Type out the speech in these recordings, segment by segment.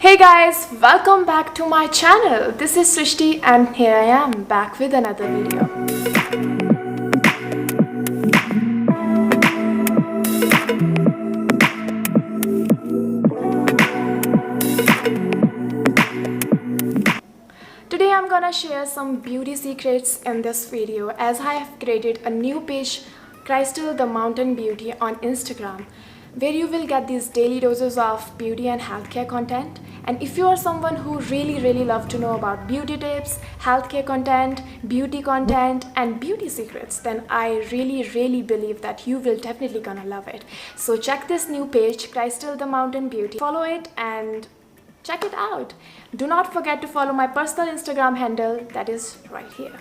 Hey guys, welcome back to my channel. This is Srishti and here I am back with another video. Today I'm gonna share some beauty secrets in this video as I have created a new page, Crystal the Mountain Beauty, on Instagram, where you will get these daily doses of beauty and healthcare content. And if you are someone who really love to know about beauty tips, healthcare content, and beauty secrets, then I really believe that you will definitely gonna love it. So check this new page, Crystal the Mountain Beauty. Follow it and check it out. Do not forget to follow my personal Instagram handle, that is right here.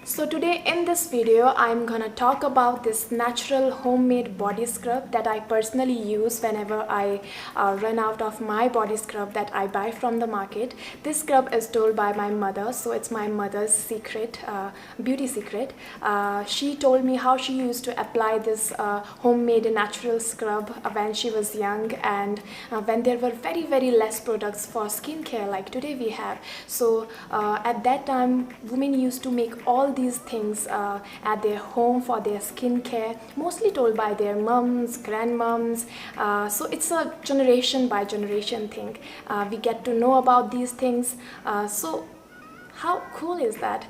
So today in this video, I'm gonna talk about this natural homemade body scrub that I personally use whenever I run out of my body scrub that I buy from the market. This scrub is told by my mother, so it's my mother's secret, beauty secret. She told me how she used to apply this homemade natural scrub when she was young and when there were very less products for skincare like today we have. So at that time, women used to make all these things at their home for their skincare, mostly told by their mums, grandmoms. So it's a generation by generation thing. We get to know about these things. So how cool is that?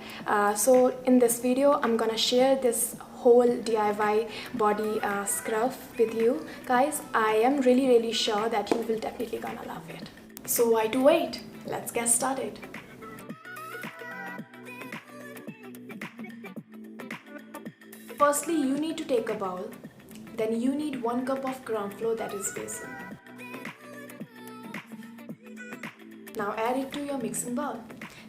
So in this video, I'm gonna share this whole DIY body scrub with you guys. I am really sure that you will definitely gonna love it. So why to wait? Let's get started. Firstly, you need to take a bowl. Then you need 1 cup of ground floor, that is basin. Now add it to your mixing bowl.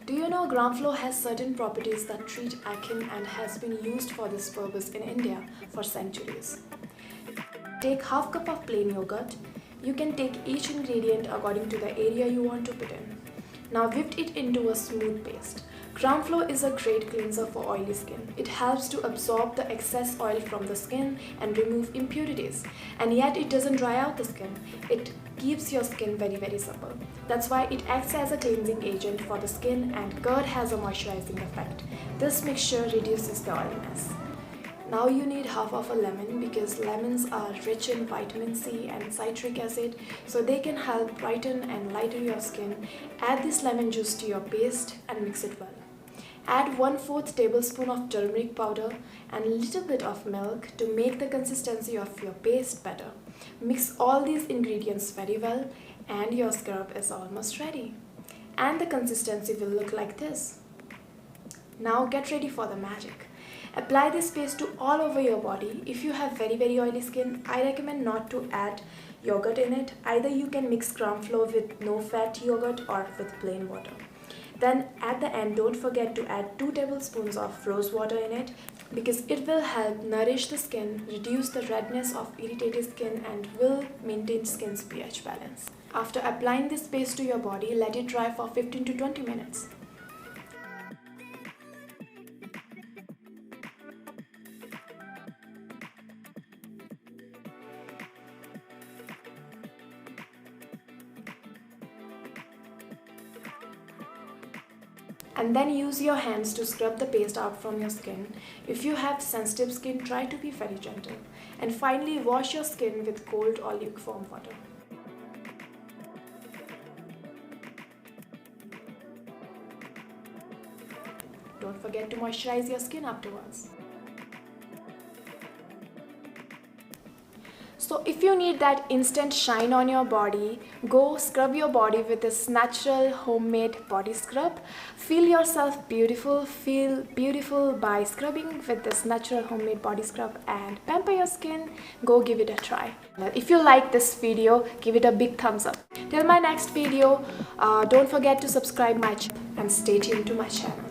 Do you know ground floor has certain properties that treat acne and has been used for this purpose in India for centuries? Take half cup of plain yogurt. You can take each ingredient according to the area you want to put in. Now whip it into a smooth paste. Ground floor is a great cleanser for oily skin. It helps to absorb the excess oil from the skin and remove impurities. And yet it doesn't dry out the skin. It keeps your skin very supple. That's why it acts as a cleansing agent for the skin, and curd has a moisturizing effect. This mixture reduces the oiliness. Now you need half of a lemon because lemons are rich in vitamin C and citric acid, so they can help brighten and lighten your skin. Add this lemon juice to your paste and mix it well. Add 1/4 tablespoon of turmeric powder and a little bit of milk to make the consistency of your paste better. Mix all these ingredients very well and your scrub is almost ready. And the consistency will look like this. Now get ready for the magic. Apply this paste to all over your body. If you have very oily skin, I recommend not to add yogurt in it. Either you can mix ground floor with no fat yogurt or with plain water. Then at the end, don't forget to add 2 tablespoons of rose water in it because it will help nourish the skin, reduce the redness of irritated skin, and will maintain skin's pH balance. After applying this paste to your body, let it dry for 15 to 20 minutes. And then use your hands to scrub the paste out from your skin. If you have sensitive skin, try to be very gentle. And finally, wash your skin with cold or lukewarm water. Don't forget to moisturize your skin afterwards. So if you need that instant shine on your body, go scrub your body with this natural homemade body scrub. Feel yourself beautiful, feel beautiful by scrubbing with this natural homemade body scrub and pamper your skin. Go give it a try. If you like this video, give it a big thumbs up. Till my next video, don't forget to subscribe my channel and stay tuned to my channel.